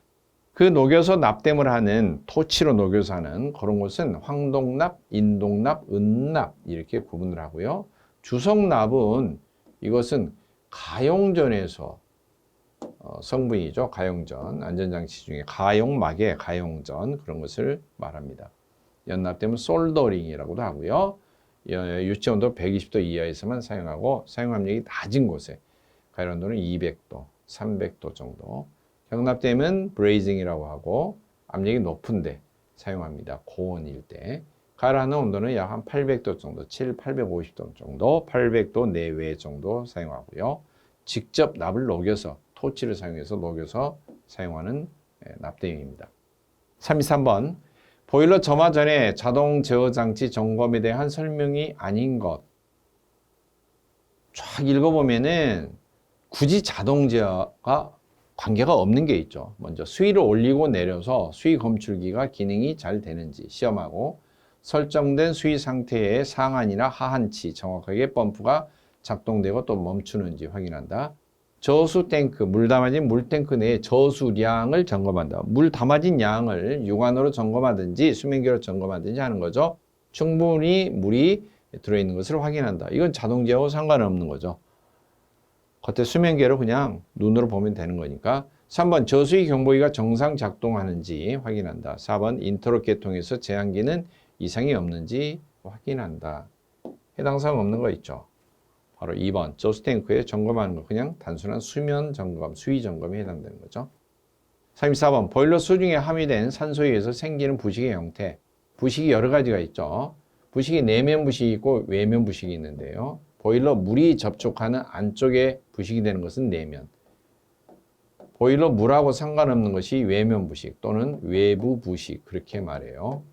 그 녹여서 납댐을 하는 토치로 녹여서 하는 그런 것은 황동납, 인동납, 은납 이렇게 구분을 하고요. 주성납은 이것은 가용전에서 성분이죠. 가용전, 안전장치 중에 가용막의 가용전 그런 것을 말합니다. 연납되면 솔더링이라고도 하고요. 유체온도 120도 이하에서만 사용하고 사용압력이 낮은 곳에 가열온도는 200도, 300도 정도. 경납되면 브레이징이라고 하고 압력이 높은데 사용합니다. 고온일 때. 가열하는 온도는 약 한 800도 정도, 850도 정도, 800도 내외 정도 사용하고요. 직접 납을 녹여서 토치를 사용해서 녹여서 사용하는 납땜입니다. 33번 보일러 점화 전에 자동 제어 장치 점검에 대한 설명이 아닌 것. 쫙 읽어보면은 굳이 자동 제어가 관계가 없는 게 있죠. 먼저 수위를 올리고 내려서 수위 검출기가 기능이 잘 되는지 시험하고 설정된 수위 상태의 상한이나 하한치 정확하게 펌프가 작동되고 또 멈추는지 확인한다. 저수 탱크, 물 담아진 물탱크 내의 저수량을 점검한다. 물 담아진 양을 육안으로 점검하든지 수면기로 점검하든지 하는 거죠. 충분히 물이 들어있는 것을 확인한다. 이건 자동제어와 상관없는 거죠. 겉에 수면계로 그냥 눈으로 보면 되는 거니까. 3번 저수위 경보기가 정상 작동하는지 확인한다. 4번 인터로켓 통해서 제한기는 이상이 없는지 확인한다. 해당 사항 없는 거 있죠. 바로 2번 저수탱크에 점검하는 거 그냥 단순한 수면 점검, 수위 점검에 해당되는 거죠. 34번 보일러 수중에 함유된 산소에 의해서 생기는 부식의 형태. 부식이 여러 가지가 있죠. 부식이 내면 부식이 있고 외면 부식이 있는데요. 보일러 물이 접촉하는 안쪽에 부식이 되는 것은 내면. 보일러 물하고 상관없는 것이 외면 부식 또는 외부 부식 그렇게 말해요.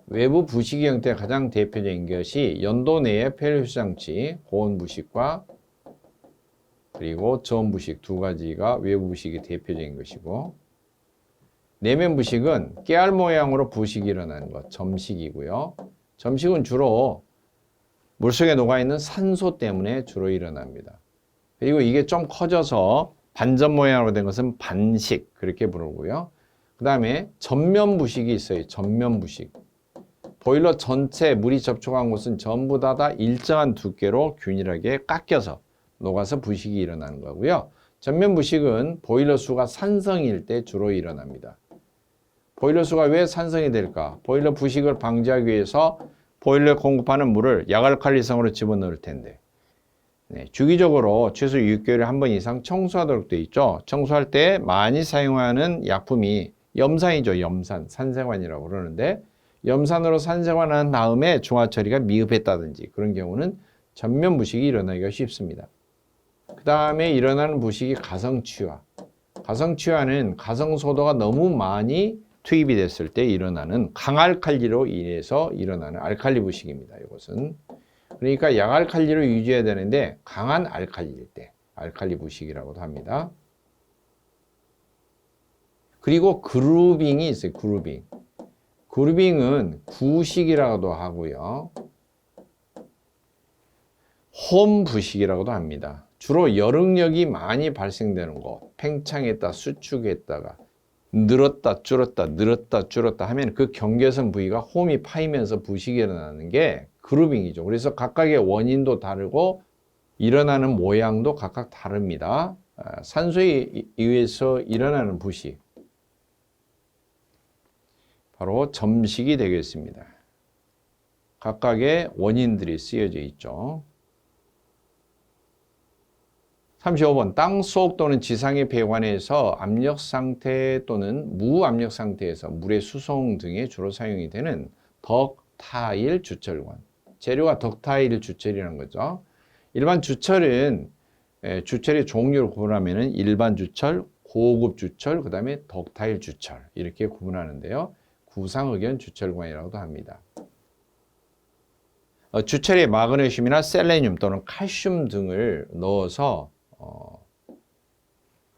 외부 부식의 형태의 가장 대표적인 것이 연도 내의 폐열효소 장치, 고온 부식과 그리고 저온 부식 두 가지가 외부 부식이 대표적인 것이고 내면 부식은 깨알 모양으로 부식이 일어나는 것, 점식이고요. 점식은 주로 물속에 녹아있는 산소 때문에 주로 일어납니다. 그리고 이게 좀 커져서 반점 모양으로 된 것은 반식 그렇게 부르고요. 그 다음에 전면 부식이 있어요. 전면 부식. 보일러 전체 물이 접촉한 곳은 전부 다 일정한 두께로 균일하게 깎여서 녹아서 부식이 일어나는 거고요. 전면 부식은 보일러 수가 산성일 때 주로 일어납니다. 보일러 수가 왜 산성이 될까? 보일러 부식을 방지하기 위해서 보일러에 공급하는 물을 약알칼리성으로 집어넣을 텐데 주기적으로 최소 6개월에 한 번 이상 청소하도록 되어 있죠. 청소할 때 많이 사용하는 약품이 염산이죠. 염산, 산세관이라고 그러는데 염산으로 산세관한 다음에 중화 처리가 미흡했다든지 그런 경우는 전면 부식이 일어나기가 쉽습니다. 그 다음에 일어나는 부식이 가성취화. 가성취화는 가성소도가 너무 많이 투입이 됐을 때 일어나는 강알칼리로 인해서 일어나는 알칼리 부식입니다. 이것은. 그러니까 약알칼리로 유지해야 되는데 강한 알칼리일 때 알칼리 부식이라고도 합니다. 그리고 그루빙이 있어요. 그루빙. 그루빙은 구식이라고도 하고요. 홈 부식이라고도 합니다. 주로 여릉력이 많이 발생되는 곳, 팽창했다, 수축했다가 늘었다, 줄었다, 늘었다, 줄었다 하면 그 경계선 부위가 홈이 파이면서 부식이 일어나는 게 그루빙이죠. 그래서 각각의 원인도 다르고 일어나는 모양도 각각 다릅니다. 산소에 의해서 일어나는 부식. 바로 점식이 되겠습니다. 각각의 원인들이 쓰여져 있죠. 35번 땅속 또는 지상의 배관에서 압력 상태 또는 무압력 상태에서 물의 수송 등에 주로 사용이 되는 덕타일 주철관. 재료가 덕타일 주철이라는 거죠. 일반 주철은 주철의 종류를 구분하면 일반 주철, 고급 주철, 그 다음에 덕타일 주철 이렇게 구분하는데요. 구상흑연 주철관이라고도 합니다. 주철에 마그네슘이나 셀레늄 또는 칼슘 등을 넣어서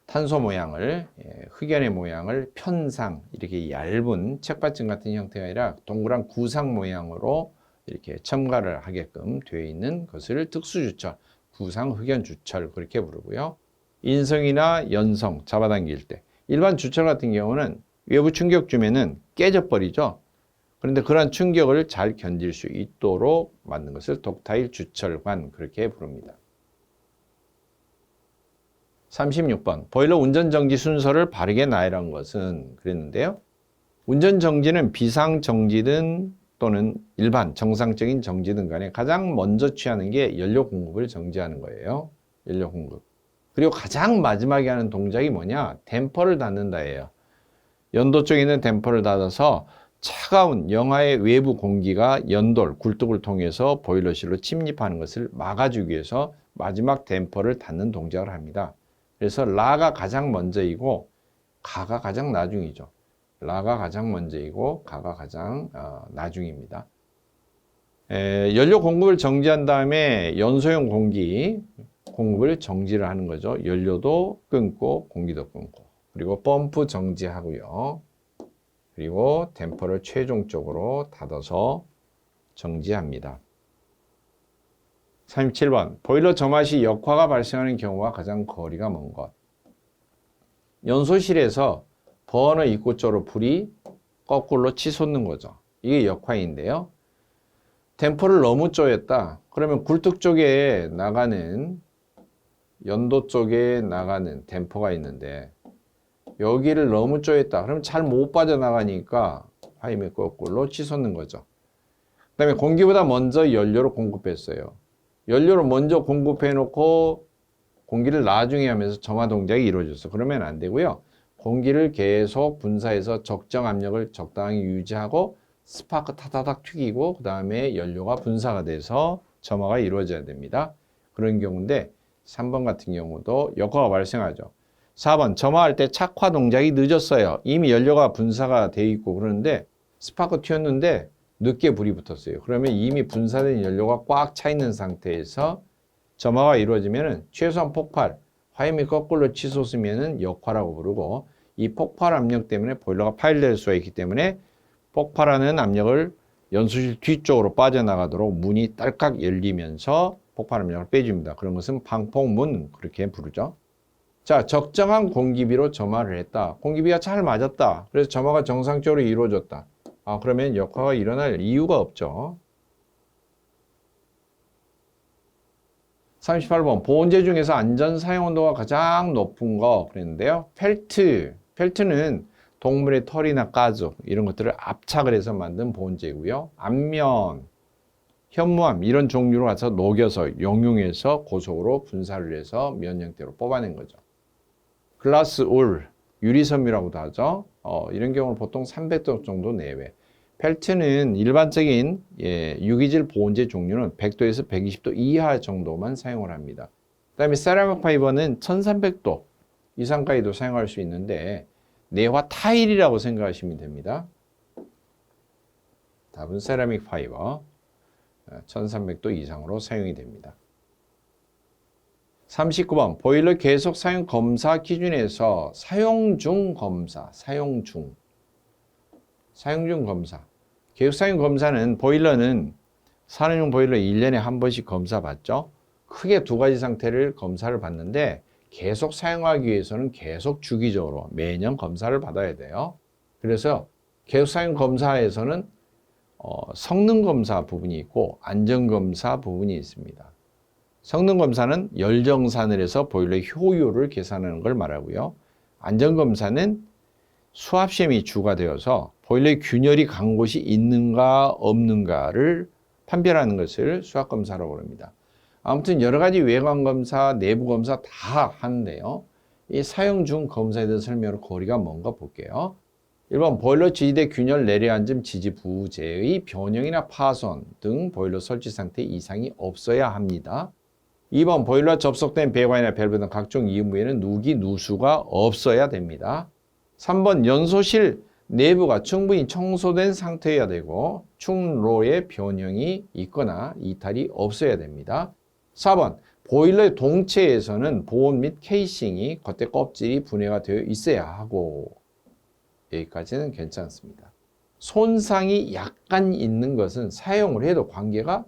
탄소 모양을 흑연의 모양을 편상 이렇게 얇은 책받침 같은 형태가 아니라 동그란 구상 모양으로 이렇게 첨가를 하게끔 되어 있는 것을 특수주철, 구상 흑연 주철 그렇게 부르고요. 인성이나 연성 잡아당길 때 일반 주철 같은 경우는 외부 충격 주면은 깨져버리죠. 그런데 그러한 충격을 잘 견딜 수 있도록 만든 것을 덕타일 주철관 그렇게 부릅니다. 36번 보일러 운전정지 순서를 바르게 나열한 것은 그랬는데요. 운전정지는 비상정지든 또는 일반 정상적인 정지든 간에 가장 먼저 취하는 게 연료 공급을 정지하는 거예요. 연료 공급. 그리고 가장 마지막에 하는 동작이 뭐냐? 댐퍼를 닫는다예요. 연도 쪽에 있는 댐퍼를 닫아서 차가운 영하의 외부 공기가 연돌, 굴뚝을 통해서 보일러실로 침입하는 것을 막아주기 위해서 마지막 댐퍼를 닫는 동작을 합니다. 그래서 라가 가장 먼저이고 가가 가장 나중이죠. 라가 가장 먼저이고 가가 가장 나중입니다. 연료 공급을 정지한 다음에 연소용 공기 공급을 정지를 하는 거죠. 연료도 끊고 공기도 끊고 그리고 펌프 정지하고요. 그리고 댐퍼를 최종적으로 닫아서 정지합니다. 37번 보일러 점화 시 역화가 발생하는 경우와 가장 거리가 먼 것. 연소실에서 버너 입구 쪽으로 불이 거꾸로 치솟는 거죠. 이게 역화인데요. 댐퍼를 너무 조였다. 그러면 굴뚝 쪽에 나가는 연도 쪽에 나가는 댐퍼가 있는데 여기를 너무 조였다. 그러면 잘 못 빠져나가니까 화염이 거꾸로 치솟는 거죠. 그 다음에 공기보다 먼저 연료를 공급했어요. 연료를 먼저 공급해 놓고 공기를 나중에 하면서 점화 동작이 이루어졌어. 그러면 안 되고요. 공기를 계속 분사해서 적정 압력을 적당히 유지하고 스파크 타다닥 튀기고 그 다음에 연료가 분사가 돼서 점화가 이루어져야 됩니다. 그런 경우인데 3번 같은 경우도 역화가 발생하죠. 4번 점화할 때 착화 동작이 늦었어요. 이미 연료가 분사가 돼 있고 그러는데 스파크 튀었는데 늦게 불이 붙었어요. 그러면 이미 분사된 연료가 꽉 차 있는 상태에서 점화가 이루어지면 최소한 폭발, 화염이 거꾸로 치솟으면 역화라고 부르고 이 폭발 압력 때문에 보일러가 파열될 수가 있기 때문에 폭발하는 압력을 연소실 뒤쪽으로 빠져나가도록 문이 딸깍 열리면서 폭발 압력을 빼줍니다. 그런 것은 방폭문 그렇게 부르죠. 자, 적정한 공기비로 점화를 했다. 공기비가 잘 맞았다. 그래서 점화가 정상적으로 이루어졌다. 그러면 역화가 일어날 이유가 없죠. 38번 보온재 중에서 안전 사용 온도가 가장 높은 거 그랬는데요. 펠트는 동물의 털이나 가죽 이런 것들을 압착을 해서 만든 보온재고요. 안면, 현무암 이런 종류로 가서 녹여서 용융해서 고속으로 분사를 해서 면 형태로 뽑아낸 거죠. 글라스 울, 유리섬유라고도 하죠. 이런 경우는 보통 300도 정도 내외. 펠트는 일반적인 유기질 보온재 종류는 100도에서 120도 이하 정도만 사용을 합니다. 그 다음에 세라믹 파이버는 1300도 이상까지도 사용할 수 있는데 내화 타일이라고 생각하시면 됩니다. 답은 세라믹 파이버 1300도 이상으로 사용이 됩니다. 39번 보일러 계속 사용 검사 기준에서 사용 중 검사, 사용 중 검사. 계속 사용 검사는 보일러는 산업용 보일러 1년에 한 번씩 검사 받죠. 크게 두 가지 상태를 검사를 받는데 계속 사용하기 위해서는 계속 주기적으로 매년 검사를 받아야 돼요. 그래서 계속 사용 검사에서는 성능 검사 부분이 있고 안전 검사 부분이 있습니다. 성능 검사는 열정산을 해서 보일러의 효율을 계산하는 걸 말하고요. 안전 검사는 수압시험이 주가 되어서 보일러의 균열이 간 곳이 있는가 없는가를 판별하는 것을 수압검사라고 합니다. 아무튼 여러 가지 외관 검사, 내부 검사 다 하는데요. 이 사용 중 검사에 대한 설명으로 거리가 뭔가 볼게요. 1번 보일러 지지대 균열 내려앉음 지지 부재의 변형이나 파손 등 보일러 설치 상태 이상이 없어야 합니다. 2번 보일러 접속된 배관이나 밸브 등 각종 이음부에는 누기, 누수가 없어야 됩니다. 3번 연소실 내부가 충분히 청소된 상태여야 되고 충로의 변형이 있거나 이탈이 없어야 됩니다. 4번 보일러의 동체에서는 보온 및 케이싱이 겉에 껍질이 분해가 되어 있어야 하고 여기까지는 괜찮습니다. 손상이 약간 있는 것은 사용을 해도 관계가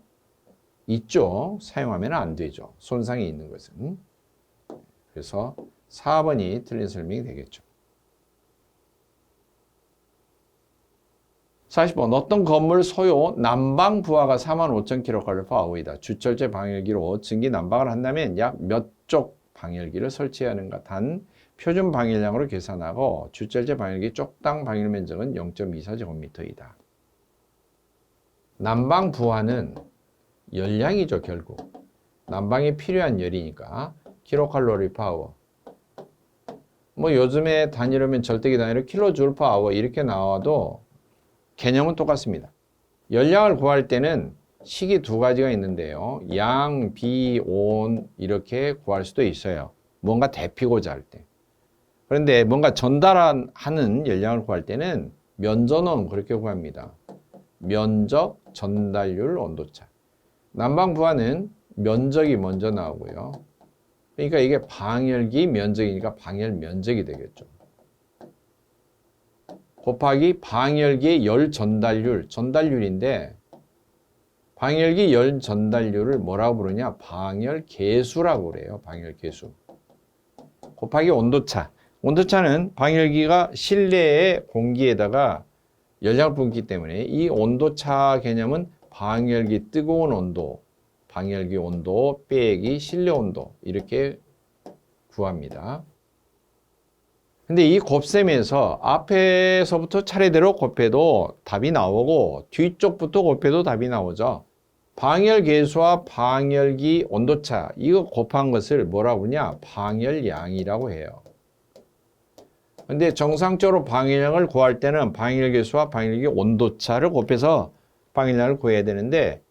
있죠. 사용하면 안 되죠. 손상이 있는 것은. 그래서 4번이 틀린 설명이 되겠죠. 40번 어떤 건물 소요 난방 부하가 45,000kcal/h이다. 주철제 방열기로 증기 난방을 한다면 약 몇 쪽 방열기를 설치해야 하는가? 단 표준 방열량으로 계산하고 주철제 방열기 쪽당 방열 면적은 0.24제곱미터이다. 난방 부하는 열량이죠, 결국. 난방에 필요한 열이니까 kcal/h. 뭐 요즘에 단위로면 절대기 단위로 kJ/h 이렇게 나와도 개념은 똑같습니다. 열량을 구할 때는 식이 두 가지가 있는데요. 양, 비, 온 이렇게 구할 수도 있어요. 뭔가 데피고자 할 때. 그런데 뭔가 전달하는 열량을 구할 때는 면전원 그렇게 구합니다. 면적, 전달률, 온도차. 난방 부하는 면적이 먼저 나오고요. 그러니까 이게 방열기 면적이니까 방열 면적이 되겠죠. 곱하기 방열기의 열 전달률, 전달률인데 방열기 열 전달률을 뭐라고 부르냐? 방열 계수라고 그래요. 방열 계수. 곱하기 온도차. 온도차는 방열기가 실내의 공기에다가 열량을 뿜기 때문에 이 온도차 개념은 방열기 뜨거운 온도, 방열기 온도 빼기 실내 온도 이렇게 구합니다. 근데 이 곱셈에서 앞에서부터 차례대로 곱해도 답이 나오고 뒤쪽부터 곱해도 답이 나오죠. 방열 계수와 방열기 온도차 이거 곱한 것을 뭐라고 하냐? 방열량이라고 해요. 근데 정상적으로 방열량을 구할 때는 방열 계수와 방열기 온도차를 곱해서 방열량을 구해야 되는데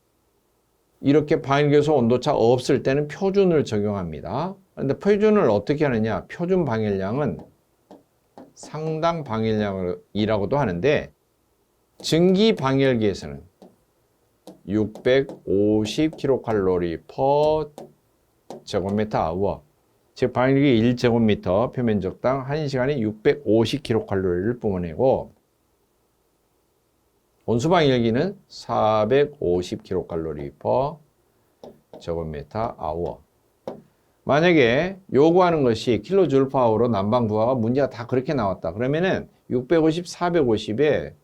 이렇게 방열 계수 온도차 없을 때는 표준을 적용합니다. 그런데 표준을 어떻게 하느냐? 표준 방열량은 상당 방열량이라고도 하는데 증기 방열기에서는 650kcal/제곱미터, 즉 방열기 1제곱미터 표면적당 1시간에 650kcal를 뿜어내고 온수 방열기는 450kcal/제곱미터. 만약에 요구하는 것이 kJ로 난방 부하가 문제가 다 그렇게 나왔다. 그러면은 650, 450에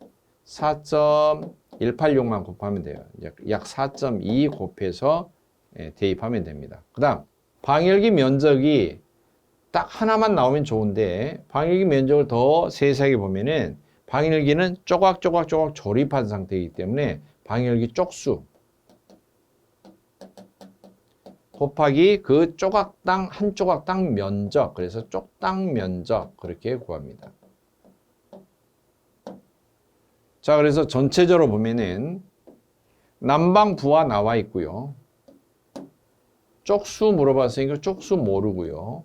4.186만 곱하면 돼요. 약 4.2 곱해서 대입하면 됩니다. 그 다음 방열기 면적이 딱 하나만 나오면 좋은데 방열기 면적을 더 세세하게 보면은 방열기는 조각조각 조립한 상태이기 때문에 방열기 쪽수 곱하기 그 조각당 한 조각당 면적, 그래서 쪽당 면적 그렇게 구합니다. 자, 그래서 전체적으로 보면은 난방 부하 나와 있고요. 쪽수 물어봤으니까 쪽수 모르고요.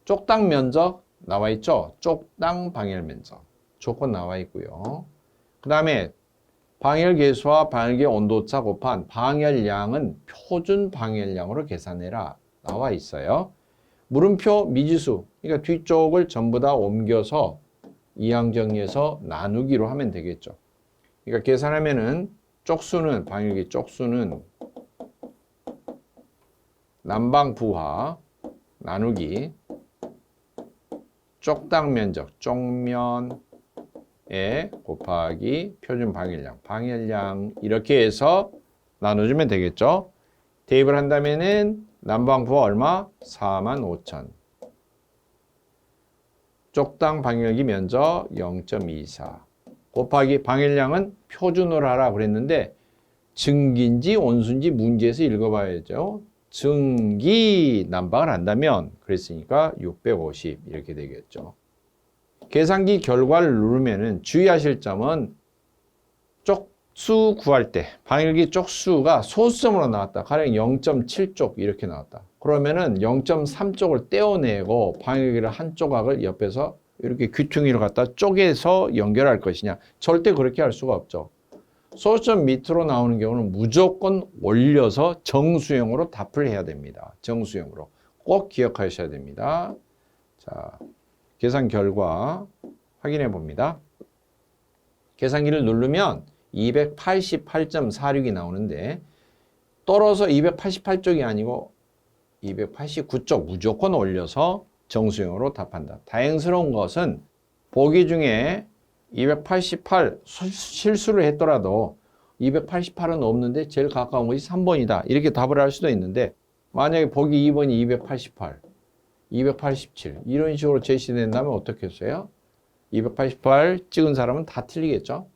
쪽당 면적 나와 있죠. 쪽당 방열 면적 조건 나와 있고요. 그 다음에 방열 계수와 방열기 온도차 곱한 방열량은 표준 방열량으로 계산해라 나와 있어요. 물음표 미지수, 그러니까 뒤쪽을 전부 다 옮겨서 이항 정리해서 나누기로 하면 되겠죠. 그러니까 계산하면은 쪽수는 방열기 쪽수는 난방 부하 나누기 쪽당 면적 쪽면 곱하기 표준 방열량 이렇게 해서 나눠주면 되겠죠. 대입을 한다면은 난방 부하 얼마? 45,000. 쪽당 방열기 면적 0.24 곱하기 방열량은 표준으로 하라 그랬는데 증기인지 온수인지 문제에서 읽어봐야죠. 증기 난방을 한다면 그랬으니까 650 이렇게 되겠죠. 계산기 결과를 누르면은 주의하실 점은 쪽수 구할 때 방열기 쪽수가 소수점으로 나왔다. 가령 0.7쪽 이렇게 나왔다. 그러면은 0.3쪽을 떼어내고 방열기를 한 조각을 옆에서 이렇게 귀퉁이로 갖다 쪼개서 연결할 것이냐. 절대 그렇게 할 수가 없죠. 소수점 밑으로 나오는 경우는 무조건 올려서 정수형으로 답을 해야 됩니다. 정수형으로. 꼭 기억하셔야 됩니다. 자, 계산 결과 확인해 봅니다. 계산기를 누르면 288.46이 나오는데 떨어서 288쪽이 아니고 289쪽 무조건 올려서 정수형으로 답한다. 다행스러운 것은 보기 중에 288 실수를 했더라도 288은 없는데 제일 가까운 것이 3번이다. 이렇게 답을 할 수도 있는데 만약에 보기 2번이 288, 287 이런 식으로 제시된다면 어떻게 했어요? 288 찍은 사람은 다 틀리겠죠?